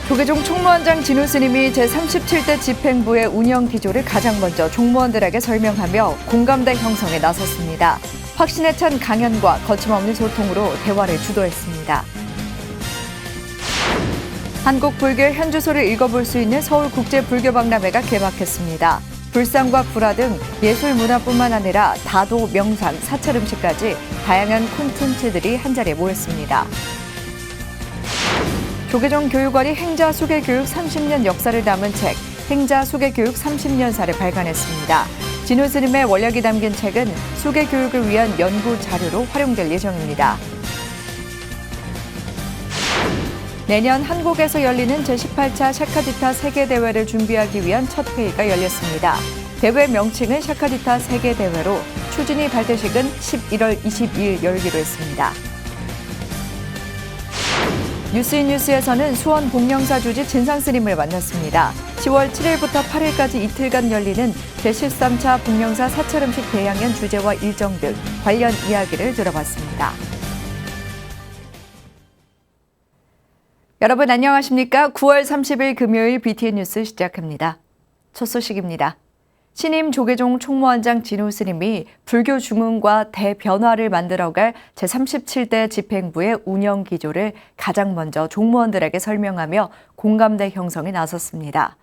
조계종 총무원장 진우 스님이 제37대 집행부의 운영 기조를 가장 먼저 종무원들에게 설명하며 공감대 형성에 나섰습니다. 확신에 찬 강연과 거침없는 소통으로 대화를 주도했습니다. 한국 불교의 현주소를 읽어볼 수 있는 서울국제불교박람회가 개막했습니다. 불상과 불화 등 예술 문화뿐만 아니라 다도, 명상, 사찰 음식까지 다양한 콘텐츠들이 한자리에 모였습니다. 조계종 교육원이 행자 수계교육 30년 역사를 담은 책 행자 수계교육 30년사를 발간했습니다. 진우 스님의 원력이 담긴 책은 수계교육을 위한 연구 자료로 활용될 예정입니다. 내년 한국에서 열리는 제18차 샤카디타 세계대회를 준비하기 위한 첫 회의가 열렸습니다. 대회 명칭은 샤카디타 세계대회로 추진위 발대식은 11월 22일 열기로 했습니다. 뉴스인뉴스에서는 수원 복령사 주지 진상 스님을 만났습니다. 10월 7일부터 8일까지 이틀간 열리는 제13차 복령사 사찰 음식 대양연 주제와 일정 등 관련 이야기를 들어봤습니다. 여러분 안녕하십니까? 9월 30일 금요일 BTN 뉴스 시작합니다. 첫 소식입니다. 신임 조계종 총무원장 진우 스님이 불교 중흥과 대변화를 만들어갈 제37대 집행부의 운영 기조를 가장 먼저 종무원들에게 설명하며 공감대 형성에 나섰습니다.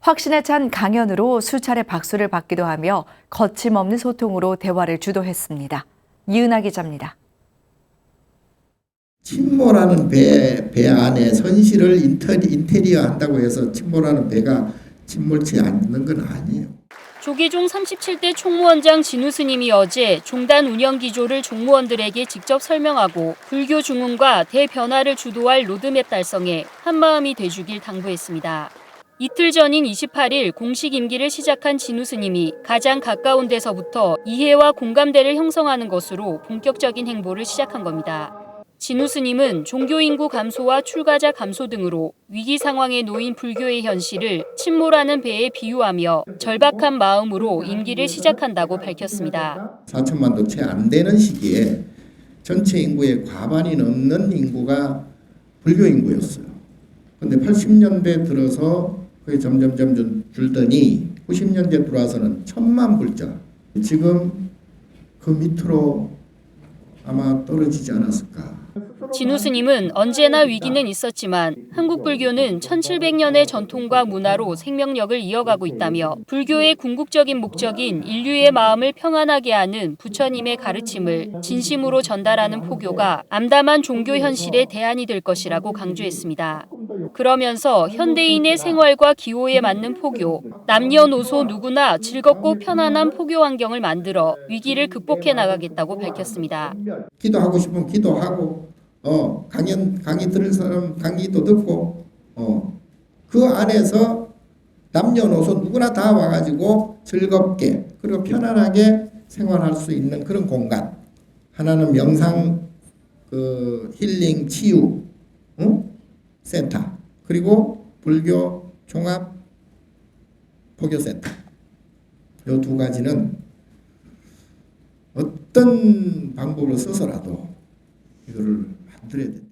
확신에 찬 강연으로 수차례 박수를 받기도 하며 거침없는 소통으로 대화를 주도했습니다. 이은하 기자입니다. 침몰하는 배 안에 선실을 인테리어 한다고 해서 침몰하는 배가 침몰치 않는 건 아니에요. 조계종 37대 총무원장 진우 스님이 어제 종단 운영 기조를 종무원들에게 직접 설명하고 불교 중흥과 대변화를 주도할 로드맵 달성에 한마음이 돼주길 당부했습니다. 이틀 전인 28일 공식 임기를 시작한 진우 스님이 가장 가까운 데서부터 이해와 공감대를 형성하는 것으로 본격적인 행보를 시작한 겁니다. 진우 스님은 종교 인구 감소와 출가자 감소 등으로 위기 상황에 놓인 불교의 현실을 침몰하는 배에 비유하며 절박한 마음으로 임기를 시작한다고 밝혔습니다. 4천만도 채 안 되는 시기에 전체 인구의 과반이 넘는 인구가 불교 인구였어요. 그런데 80년대 들어서 그게 점점 줄더니 90년대 들어와서는 1,000만 불자. 지금 그 밑으로 아마 떨어지지 않았을까. 진우 스님은 언제나 위기는 있었지만 한국 불교는 1700년의 전통과 문화로 생명력을 이어가고 있다며 불교의 궁극적인 목적인 인류의 마음을 평안하게 하는 부처님의 가르침을 진심으로 전달하는 포교가 암담한 종교 현실의 대안이 될 것이라고 강조했습니다. 그러면서 현대인의 생활과 기호에 맞는 포교, 남녀노소 누구나 즐겁고 편안한 포교 환경을 만들어 위기를 극복해 나가겠다고 밝혔습니다. 기도하고 싶으면 기도하고 강의 들을 사람 강의도 듣고 그 안에서 남녀노소 누구나 다 와가지고 즐겁게 그리고 편안하게 생활할 수 있는 그런 공간. 하나는 명상 힐링 치유 센터 그리고 불교 종합 포교센터. 이 두 가지는 어떤 방법을 써서라도 이거를 만들어야 된다.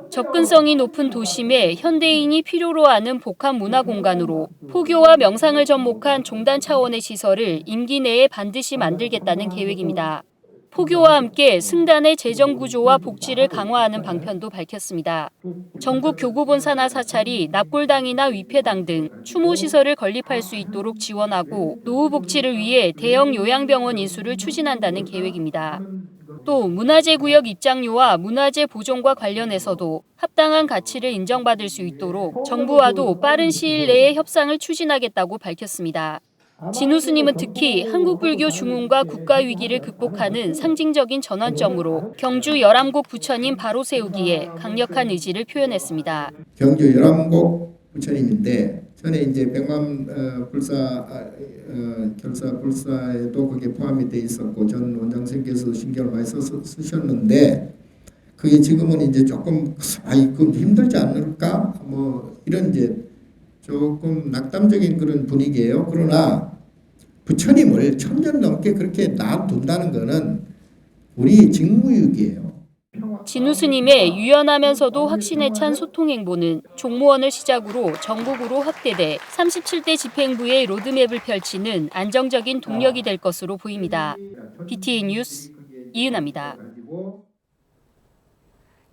접근성이 높은 도심에 현대인이 필요로 하는 복합 문화 공간으로 포교와 명상을 접목한 종단 차원의 시설을 임기 내에 반드시 만들겠다는 계획입니다. 포교와 함께 승단의 재정 구조와 복지를 강화하는 방편도 밝혔습니다. 전국 교구본 산하 사찰이 납골당이나 위폐당 등 추모 시설을 건립할 수 있도록 지원하고 노후 복지를 위해 대형 요양병원 인수를 추진한다는 계획입니다. 또 문화재 구역 입장료와 문화재 보존과 관련해서도 합당한 가치를 인정받을 수 있도록 정부와도 빠른 시일 내에 협상을 추진하겠다고 밝혔습니다. 진우 스님은 특히 한국 불교 중흥과 국가 위기를 극복하는 상징적인 전환점으로 경주 열암곡 부처님 바로 세우기에 강력한 의지를 표현했습니다. 경주 열암곡 부처님인데 전에 이제 백만 결사 불사에도 그게 포함이 돼 있었고 전 원장선생께서 신경을 많이 쓰셨는데 그게 지금은 이제 조금 그럼 힘들지 않을까 뭐 이런 이제 조금 낙담적인 그런 분위기예요. 그러나 부처님을 1000년 넘게 그렇게 놔둔다는 것은 우리 직무유기예요. 진우 스님의 유연하면서도 확신에 찬 소통 행보는 종무원을 시작으로 전국으로 확대돼 37대 집행부의 로드맵을 펼치는 안정적인 동력이 될 것으로 보입니다. BTN 뉴스 이은아입니다.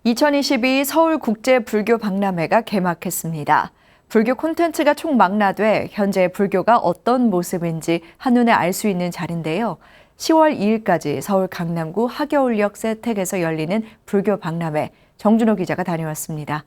2022 서울국제불교박람회가 개막했습니다. 불교 콘텐츠가 총망라돼 현재 불교가 어떤 모습인지 한눈에 알 수 있는 자리인데요. 10월 2일까지 서울 강남구 하겨울역 세택에서 열리는 불교 박람회, 정준호 기자가 다녀왔습니다.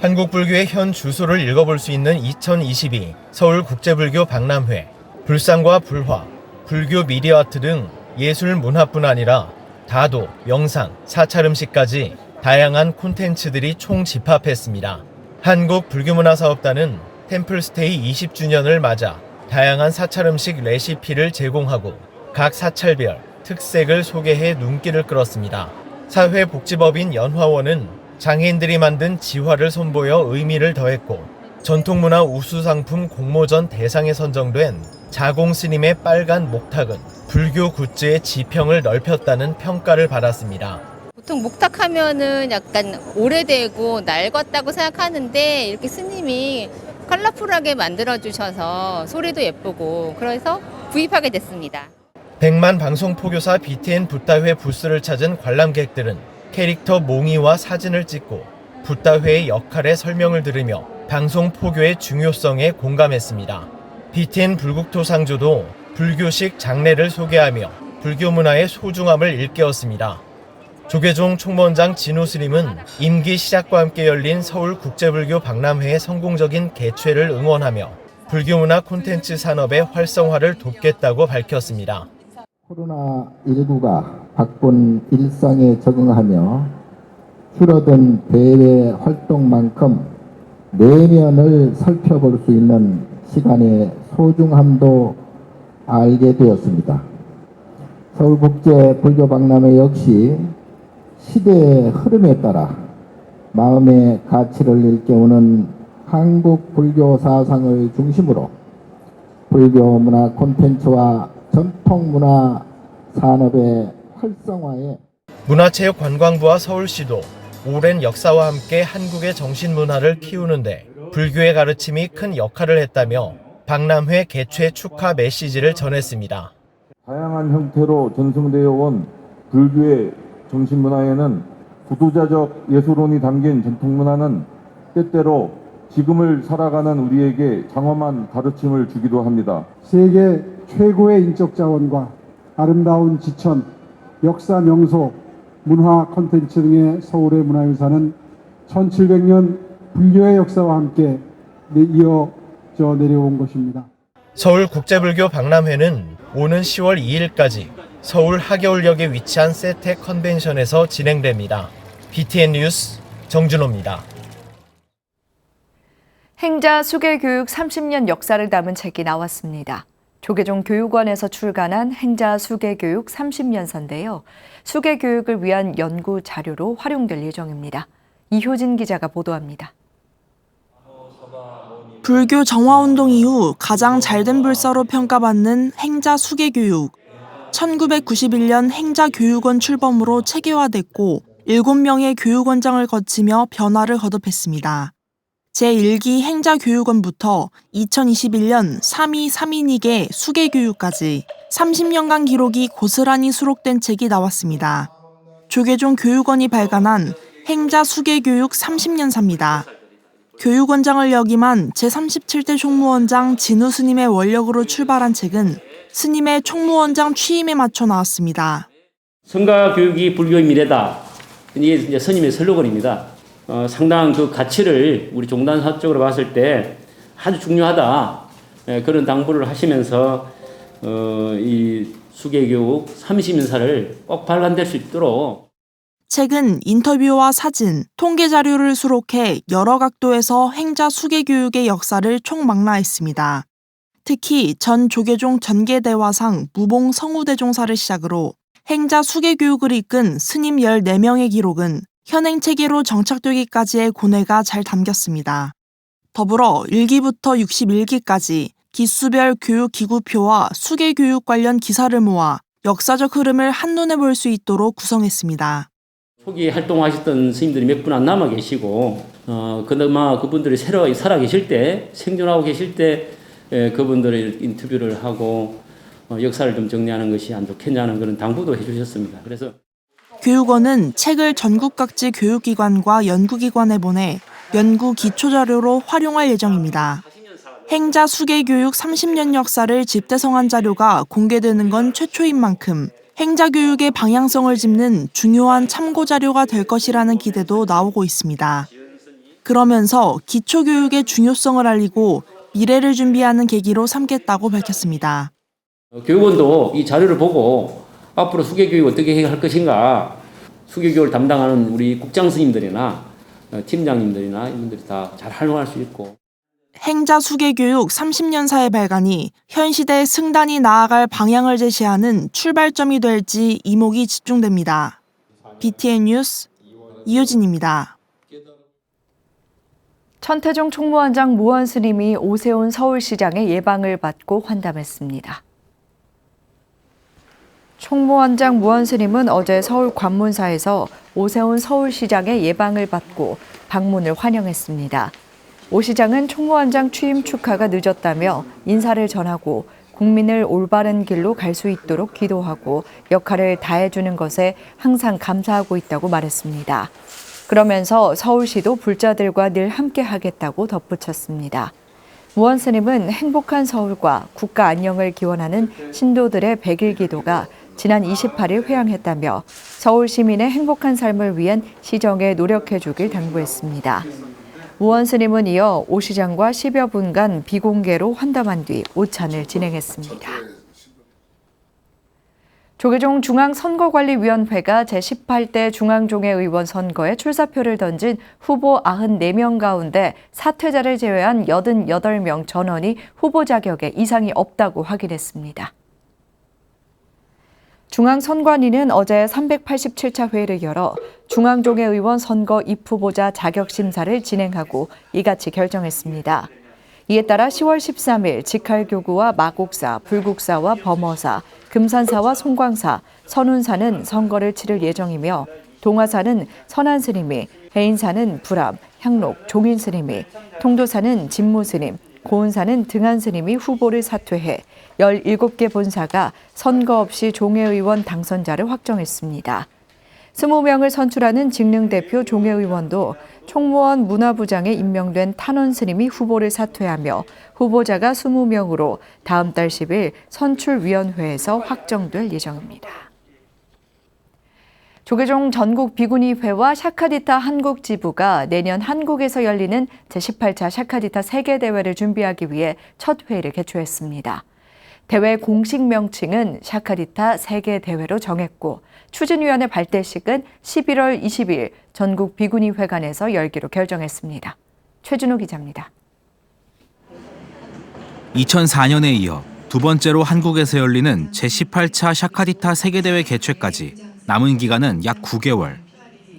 한국 불교의 현 주소를 읽어볼 수 있는 2022 서울국제불교 박람회. 불상과 불화, 불교 미디어아트 등 예술 문화뿐 아니라 다도, 명상, 사찰 음식까지 다양한 콘텐츠들이 총집합했습니다. 한국불교문화사업단은 템플스테이 20주년을 맞아 다양한 사찰 음식 레시피를 제공하고 각 사찰별 특색을 소개해 눈길을 끌었습니다. 사회복지법인 연화원은 장애인들이 만든 지화를 선보여 의미를 더했고 전통문화 우수상품 공모전 대상에 선정된 자공스님의 빨간 목탁은 불교 굿즈의 지평을 넓혔다는 평가를 받았습니다. 보통 목탁하면은 약간 오래되고 낡았다고 생각하는데 이렇게 스님이 컬러풀하게 만들어주셔서 소리도 예쁘고 그래서 구입하게 됐습니다. 100만 방송포교사 BTN 붓다회 부스를 찾은 관람객들은 캐릭터 몽이와 사진을 찍고 붓다회의 역할에 설명을 들으며 방송포교의 중요성에 공감했습니다. BTN 불국토 상조도 불교식 장례를 소개하며 불교 문화의 소중함을 일깨웠습니다. 조계종 총무원장 진우 스님은 임기 시작과 함께 열린 서울국제불교 박람회의 성공적인 개최를 응원하며 불교 문화 콘텐츠 산업의 활성화를 돕겠다고 밝혔습니다. 코로나19가 바쁜 일상에 적응하며 줄어든 대외 활동만큼 내면을 살펴볼 수 있는 시간의 소중함도 알게 되었습니다. 서울국제불교박람회 역시 시대의 흐름에 따라 마음의 가치를 일깨우는 한국 불교 사상을 중심으로 불교 문화 콘텐츠와 전통 문화 산업의 활성화에 문화체육관광부와 서울시도 오랜 역사와 함께 한국의 정신문화를 키우는데 불교의 가르침이 큰 역할을 했다며 박람회 개최 축하 메시지를 전했습니다. 다양한 형태로 전승되어 온 불교의 정신문화에는 구도자적 예술론이 담긴 전통문화는 때때로 지금을 살아가는 우리에게 장엄한 가르침을 주기도 합니다. 세계 최고의 인적 자원과 아름다운 지천, 역사 명소, 문화 콘텐츠 등의 서울의 문화유산은 1700년 불교의 역사와 함께 이어져 내려온 것입니다. 서울국제불교 박람회는 오는 10월 2일까지 서울 하겨울역에 위치한 세텍 컨벤션에서 진행됩니다. BTN 뉴스 정준호입니다. 행자 수계교육 30년 역사를 담은 책이 나왔습니다. 조계종 교육원에서 출간한 행자 수계교육 30년서인데요. 수계교육을 위한 연구 자료로 활용될 예정입니다. 이효진 기자가 보도합니다. 불교 정화운동 이후 가장 잘된 불사로 평가받는 행자 수계교육. 1991년 행자교육원 출범으로 체계화됐고 7명의 교육원장을 거치며 변화를 거듭했습니다. 제1기 행자교육원부터 2021년 3위 3인익의 수계교육까지 30년간 기록이 고스란히 수록된 책이 나왔습니다. 조계종 교육원이 발간한 행자 수계교육 30년사입니다. 교육원장을 역임한 제37대 총무원장 진우 스님의 원력으로 출발한 책은 스님의 총무원장 취임에 맞춰 나왔습니다. 성가 교육이 불교의 미래다. 이게 이제 스님의 슬로건입니다. 상당한 그 가치를 우리 종단 사적으로 봤을 때 아주 중요하다. 그런 당부를 하시면서 이 수계교육 30년사를 꼭 발간될 수 있도록 책은 인터뷰와 사진, 통계 자료를 수록해 여러 각도에서 행자 수계교육의 역사를 총망라했습니다. 특히 전 조계종 전계대화상 무봉 성우대종사를 시작으로 행자 수계교육을 이끈 스님 14명의 기록은 현행 체계로 정착되기까지의 고뇌가 잘 담겼습니다. 더불어 1기부터 61기까지 기수별 교육기구표와 수계교육 관련 기사를 모아 역사적 흐름을 한눈에 볼 수 있도록 구성했습니다. 초기 활동하셨던 스님들이 몇 분 안 남아 계시고 그나마 그분들이 새로 살아 계실 때, 생존하고 계실 때 그분들의 인터뷰를 하고 역사를 좀 정리하는 것이 안 좋겠냐는 그런 당부도 해주셨습니다. 그래서 교육원은 책을 전국 각지 교육기관과 연구기관에 보내 연구 기초자료로 활용할 예정입니다. 행자 수계교육 30년 역사를 집대성한 자료가 공개되는 건 최초인 만큼 행자교육의 방향성을 짚는 중요한 참고자료가 될 것이라는 기대도 나오고 있습니다. 그러면서 기초교육의 중요성을 알리고 미래를 준비하는 계기로 삼겠다고 밝혔습니다. 교육원도 이 자료를 보고 앞으로 수계교육 어떻게 할 것인가, 수계교육을 담당하는 우리 국장 스님들이나 팀장님들이나 이분들이 다 잘 활용할 수 있고. 행자 수계교육 30년사의 발간이 현 시대의 승단이 나아갈 방향을 제시하는 출발점이 될지 이목이 집중됩니다. BTN 뉴스 이효진입니다. 천태종 총무원장 무원 스님이 오세훈 서울시장의 예방을 받고 환담했습니다. 총무원장 무원 스님은 어제 서울 관문사에서 오세훈 서울시장의 예방을 받고 방문을 환영했습니다. 오 시장은 총무원장 취임 축하가 늦었다며 인사를 전하고 국민을 올바른 길로 갈 수 있도록 기도하고 역할을 다해주는 것에 항상 감사하고 있다고 말했습니다. 그러면서 서울시도 불자들과 늘 함께하겠다고 덧붙였습니다. 무원 스님은 행복한 서울과 국가 안녕을 기원하는 신도들의 100일 기도가 지난 28일 회향했다며 서울 시민의 행복한 삶을 위한 시정에 노력해주길 당부했습니다. 무원 스님은 이어 오 시장과 10여 분간 비공개로 환담한 뒤 오찬을 진행했습니다. 조계종 중앙선거관리위원회가 제18대 중앙종회의원 선거에 출사표를 던진 후보 94명 가운데 사퇴자를 제외한 88명 전원이 후보 자격에 이상이 없다고 확인했습니다. 중앙선관위는 어제 387차 회의를 열어 중앙종회의원 선거 입후보자 자격심사를 진행하고 이같이 결정했습니다. 이에 따라 10월 13일 직할교구와 마곡사, 불국사와 범어사, 금산사와 송광사, 선운사는 선거를 치를 예정이며 동화사는 선안스님이, 해인사는 불암, 향록, 종인스님이, 통도사는 진무스님, 고은사는 등한스님이 후보를 사퇴해 17개 본사가 선거 없이 종회의원 당선자를 확정했습니다. 20명을 선출하는 직능대표 종회의원도 총무원 문화부장에 임명된 탄원 스님이 후보를 사퇴하며 후보자가 20명으로 다음 달 10일 선출위원회에서 확정될 예정입니다. 조계종 전국 비구니회와 샤카디타 한국 지부가 내년 한국에서 열리는 제18차 샤카디타 세계대회를 준비하기 위해 첫 회의를 개최했습니다. 대회 공식 명칭은 샤카디타 세계대회로 정했고 추진위원회 발대식은 11월 20일 전국 비구니회관에서 열기로 결정했습니다. 최준호 기자입니다. 2004년에 이어 두 번째로 한국에서 열리는 제18차 샤카디타 세계대회 개최까지 남은 기간은 약 9개월.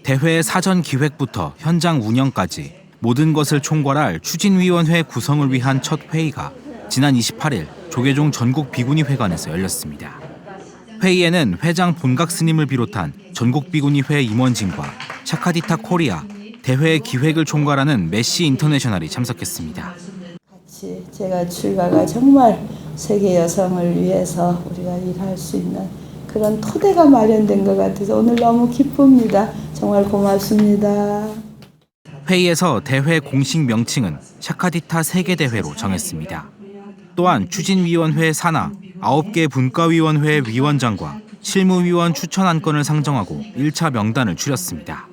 대회의 사전 기획부터 현장 운영까지 모든 것을 총괄할 추진위원회 구성을 위한 첫 회의가 지난 28일 조계종 전국 비구니회관에서 열렸습니다. 회의에는 회장 본각 스님을 비롯한 전국 비구니회 임원진과 샤카디타 코리아, 대회 기획을 총괄하는 메시 인터내셔널이 참석했습니다. 같이 제가 출가가 정말 세계 여성을 위해서 우리가 일할 수 있는 그런 토대가 마련된 것 같아서 오늘 너무 기쁩니다. 정말 고맙습니다. 회의에서 대회 공식 명칭은 샤카디타 세계대회로 정했습니다. 또한 추진위원회 산하 9개 분과위원회 위원장과 실무위원 추천 안건을 상정하고 1차 명단을 추렸습니다.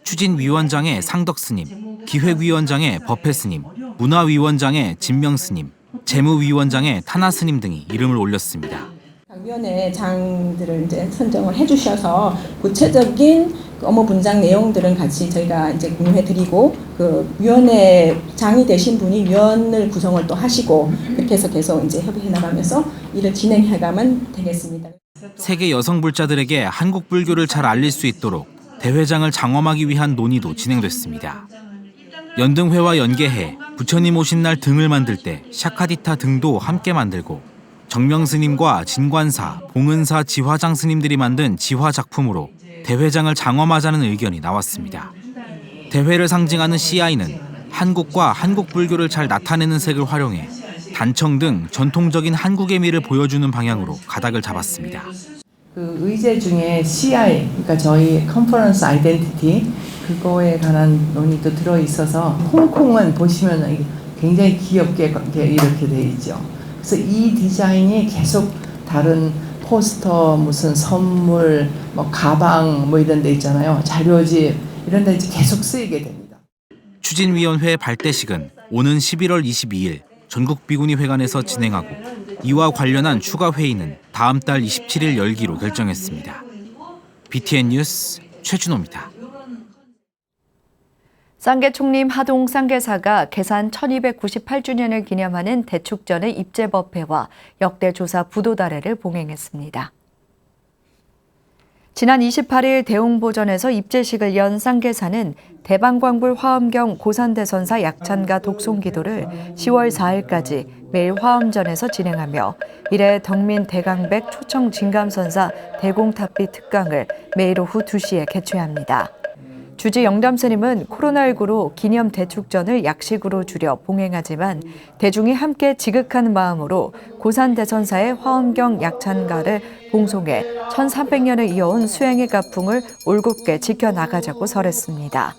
추진위원장의 상덕스님, 기획위원장의 법회스님, 문화위원장의 진명스님, 재무위원장의 타나스님 등이 이름을 올렸습니다. 각 위원회 장들을 이제 선정을 해주셔서 구체적인 업무 분장 내용들은 같이 저희가 이제 공유해 드리고 그 위원회 장이 되신 분이 위원을 구성을 또 하시고 그렇게 해서 계속 이제 협의해 나가면서 일을 진행해가면 되겠습니다. 세계 여성 불자들에게 한국 불교를 잘 알릴 수 있도록 대회장을 장엄하기 위한 논의도 진행됐습니다. 연등회와 연계해 부처님 오신 날 등을 만들 때 샤카디타 등도 함께 만들고 정명 스님과 진관사, 봉은사 지화장 스님들이 만든 지화 작품으로 대회장을 장엄하자는 의견이 나왔습니다. 대회를 상징하는 CI는 한국과 한국 불교를 잘 나타내는 색을 활용해 단청 등 전통적인 한국의 미를 보여주는 방향으로 가닥을 잡았습니다. 그 의제 중에 CI, 그러니까 저희 컨퍼런스 아이덴티티 그거에 관한 논의도 들어 있어서 홍콩은 보시면 굉장히 귀엽게 이렇게 돼 있죠. 그래서 이 디자인이 계속 다른 포스터, 무슨 선물, 뭐 가방 뭐 이런 데 있잖아요. 자료집 이런 데 계속 쓰이게 됩니다. 추진위원회 발대식은 오는 11월 22일 전국 비구니 회관에서 진행하고 이와 관련한 추가 회의는 다음 달 27일 열기로 결정했습니다. BTN 뉴스 최준호입니다. 쌍계 총림 하동 쌍계사가 개산 1298주년을 기념하는 대축전의 입제법회와 역대조사 부도다래를 봉행했습니다. 지난 28일 대웅보전에서 입제식을 연 쌍계사는 대방광불 화엄경 고산대선사 약찬가 독송기도를 10월 4일까지 매일 화엄전에서 진행하며 이래 덕민 대강백 초청 진감선사 대공탑비 특강을 매일 오후 2시에 개최합니다. 주지 영담스님은 코로나19로 기념 대축전을 약식으로 줄여 봉행하지만 대중이 함께 지극한 마음으로 고산대선사의 화엄경 약찬가를 봉송해 1300년을 이어온 수행의 가풍을 올곧게 지켜나가자고 설했습니다.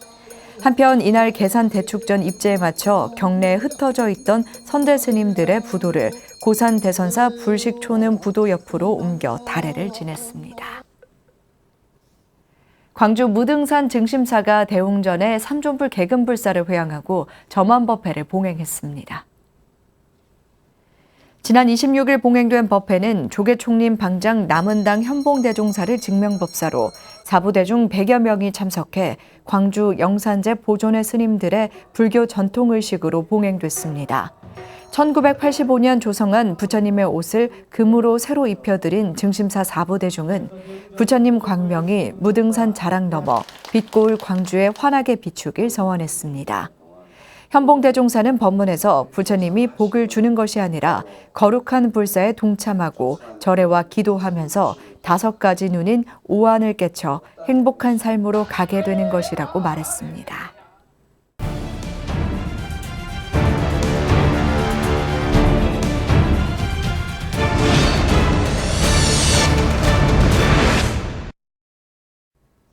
한편 이날 개산 대축전 입제에 맞춰 경내에 흩어져 있던 선대 스님들의 부도를 고산대선사 불식초는 부도 옆으로 옮겨 다래를 지냈습니다. 광주 무등산 증심사가 대웅전에 삼존불 개근불사를 회양하고 점안법회를 봉행했습니다. 지난 26일 봉행된 법회는 조계총림 방장 남은당 현봉대종사를 증명법사로 사부대중 100여 명이 참석해 광주 영산제 보존회 스님들의 불교 전통의식으로 봉행됐습니다. 1985년 조성한 부처님의 옷을 금으로 새로 입혀드린 증심사 사부대중은 부처님 광명이 무등산 자락 넘어 빛고울 광주에 환하게 비추길 서원했습니다. 현봉대종사는 법문에서 부처님이 복을 주는 것이 아니라 거룩한 불사에 동참하고 절에와 기도하면서 5가지 눈인 오한을 깨쳐 행복한 삶으로 가게 되는 것이라고 말했습니다.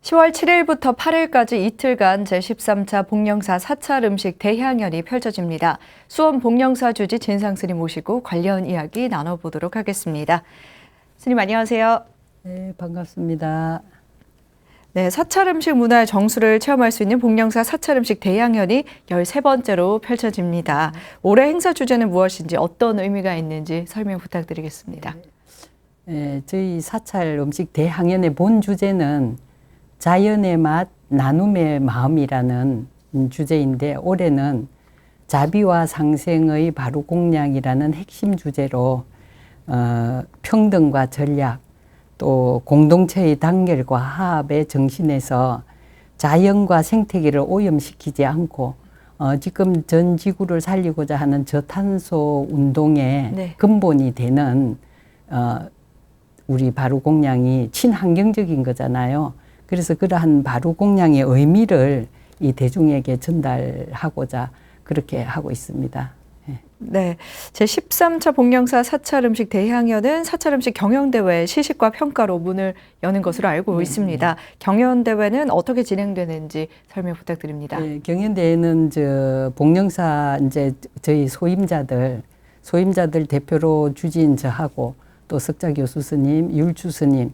(10월 7일부터 8일까지) 이틀간 제13차 복령사 사찰 음식 대향연이 펼쳐집니다. 수원 복령사 주지 진상 스님 모시고 관련 이야기 나눠보도록 하겠습니다. 스님 안녕하세요. 네, 반갑습니다. 네, 사찰 음식 문화의 정수를 체험할 수 있는 복령사 사찰 음식 대향연이 13번째로 펼쳐집니다. 올해 행사 주제는 무엇인지 어떤 의미가 있는지 설명 부탁드리겠습니다. 네, 저희 사찰 음식 대향연의 본 주제는 자연의 맛, 나눔의 마음이라는 주제인데 올해는 자비와 상생의 바로 공양이라는 핵심 주제로 평등과 전략, 또 공동체의 단결과 화합의 정신에서 자연과 생태계를 오염시키지 않고 지금 전 지구를 살리고자 하는 저탄소 운동의 근본이 되는 우리 바로 공양이 친환경적인 거잖아요. 그래서 그러한 바로 공양의 의미를 이 대중에게 전달하고자 그렇게 하고 있습니다. 네, 제13차 복령사 사찰 음식 대향연은 사찰 음식 경연대회 시식과 평가로 문을 여는 것으로 알고 있습니다. 경연대회는 어떻게 진행되는지 설명 부탁드립니다. 네, 경연대회는 복령사 이제 저희 소임자들 대표로 주진 저하고 또 석자 교수 스님, 율주 스님,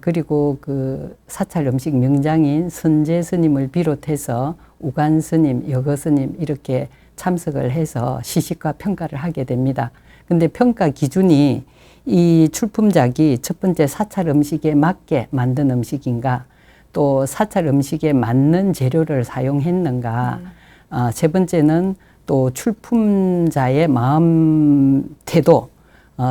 그리고 그 사찰 음식 명장인 선재 스님을 비롯해서 우간 스님, 여거 스님 이렇게 참석을 해서 시식과 평가를 하게 됩니다. 근데 평가 기준이 이 출품작이 첫 번째 사찰 음식에 맞게 만든 음식인가, 또 사찰 음식에 맞는 재료를 사용했는가, 세 번째는 또 출품자의 마음 태도,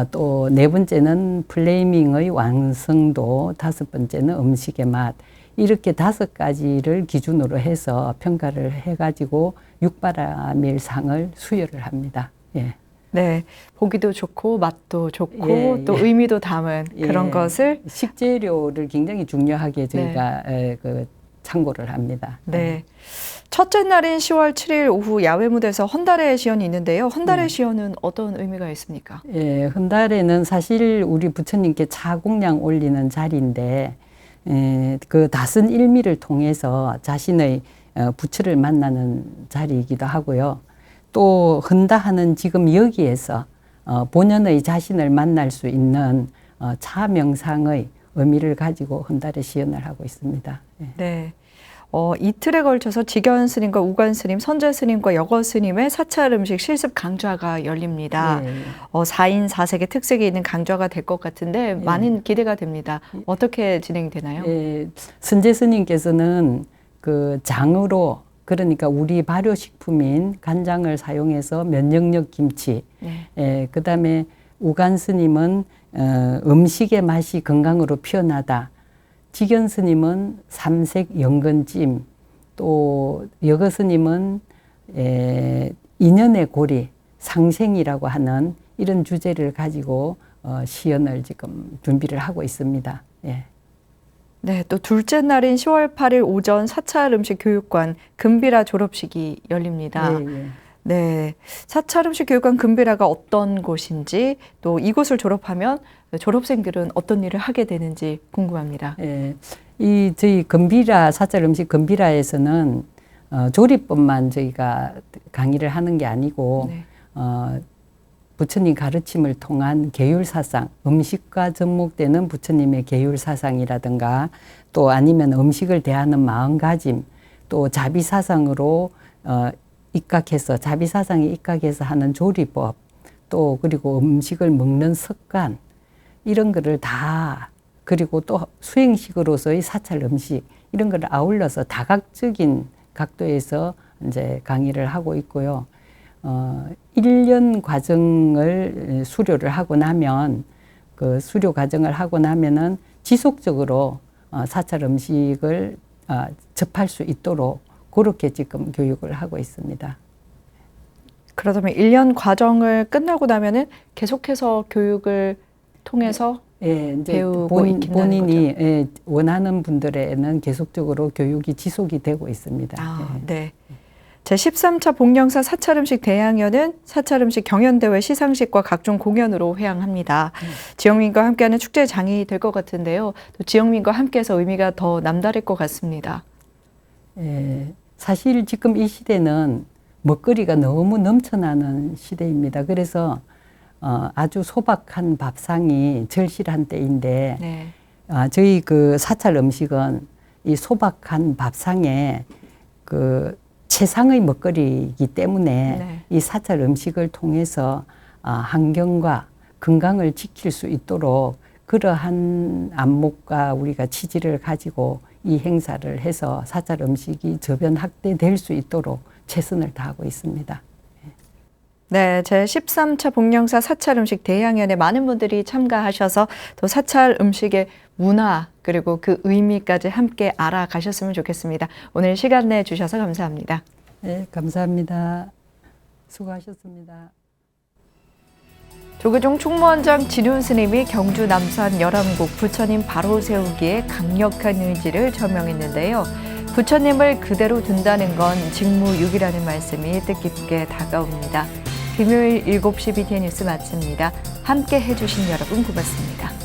또 네 번째는 플레이밍의 완성도, 다섯 번째는 음식의 맛, 이렇게 5가지를 기준으로 해서 평가를 해가지고 6바라밀 상을 수여를 합니다. 예. 네, 보기도 좋고 맛도 좋고 예, 또 예. 의미도 담은 그런 예, 것을 식재료를 굉장히 중요하게 저희가 그 참고를 합니다. 네. 첫째 날인 10월 7일 오후 야외 무대에서 헌달의 시연이 있는데요. 헌달의 시연은 어떤 의미가 있습니까? 예, 헌달에는 사실 우리 부처님께 차공량 올리는 자리인데 그 다슨 일미를 통해서 자신의 부처를 만나는 자리이기도 하고요. 또 헌다하는 지금 여기에서 본연의 자신을 만날 수 있는 차명상의 의미를 가지고 헌달의 시연을 하고 있습니다. 예. 네. 이틀에 걸쳐서 직연 스님과 우관 스님, 선제 스님과 여거 스님의 사찰 음식 실습 강좌가 열립니다. 4인 4색의 특색이 있는 강좌가 될 것 같은데 많은 기대가 됩니다. 어떻게 진행이 되나요? 예, 선제 스님께서는 그 장으로 그러니까 우리 발효식품인 간장을 사용해서 면역력 김치, 그다음에 우간 스님은 음식의 맛이 건강으로 피어나다. 직연 스님은 삼색 연근찜, 또 여거 스님은 인연의 고리, 상생이라고 하는 이런 주제를 가지고 시연을 지금 준비를 하고 있습니다. 예. 네, 또 둘째 날인 10월 8일 오전 사찰 음식 교육관 금비라 졸업식이 열립니다. 네, 사찰 음식 교육관 금비라가 어떤 곳인지 또 이곳을 졸업하면 졸업생들은 어떤 일을 하게 되는지 궁금합니다. 예, 이 저희 금비라 사찰 음식 금비라에서는 조리법만 저희가 강의를 하는 게 아니고 부처님 가르침을 통한 계율사상, 음식과 접목되는 부처님의 계율사상이라든가 또 아니면 음식을 대하는 마음가짐, 또 자비사상으로 입각해서 자비사상에 입각해서 하는 조리법, 또 그리고 음식을 먹는 습관 이런 거를 다 그리고 또 수행식으로서의 사찰 음식 이런 거를 아울러서 다각적인 각도에서 이제 강의를 하고 있고요. 1년 과정을 수료를 하고 나면 그 수료 과정을 하고 나면은 지속적으로 사찰 음식을 접할 수 있도록 그렇게 지금 교육을 하고 있습니다. 그러다면 1년 과정을 끝나고 나면은 계속해서 교육을 통해서 이제 배우고 있긴 본인이 거죠. 예, 원하는 분들에는 계속적으로 교육이 지속이 되고 있습니다. 네. 제13차 복령사 사찰음식 대향연은 사찰음식 경연대회 시상식과 각종 공연으로 회항합니다. 지영민과 함께하는 축제장이 될 것 같은데요. 또 지영민과 함께해서 의미가 더 남다를 것 같습니다. 사실 지금 이 시대는 먹거리가 너무 넘쳐나는 시대입니다. 그래서 아주 소박한 밥상이 절실한 때인데 저희 그 사찰 음식은 이 소박한 밥상에 그 최상의 먹거리이기 때문에 이 사찰 음식을 통해서 환경과 건강을 지킬 수 있도록 그러한 안목과 우리가 취지를 가지고 이 행사를 해서 사찰 음식이 저변 확대될 수 있도록 최선을 다하고 있습니다. 네, 제13차 복령사 사찰 음식 대향연에 많은 분들이 참가하셔서 또 사찰 음식의 문화 그리고 그 의미까지 함께 알아가셨으면 좋겠습니다. 오늘 시간 내주셔서 감사합니다. 네, 감사합니다. 수고하셨습니다. 조계종 총무원장 진훈 스님이 경주 남산 열암국 부처님 바로 세우기에 강력한 의지를 표명했는데요. 부처님을 그대로 둔다는 건 직무유기라는 말씀이 뜻깊게 다가옵니다. 금요일 7시 BTN 뉴스 마칩니다. 함께 해주신 여러분 고맙습니다.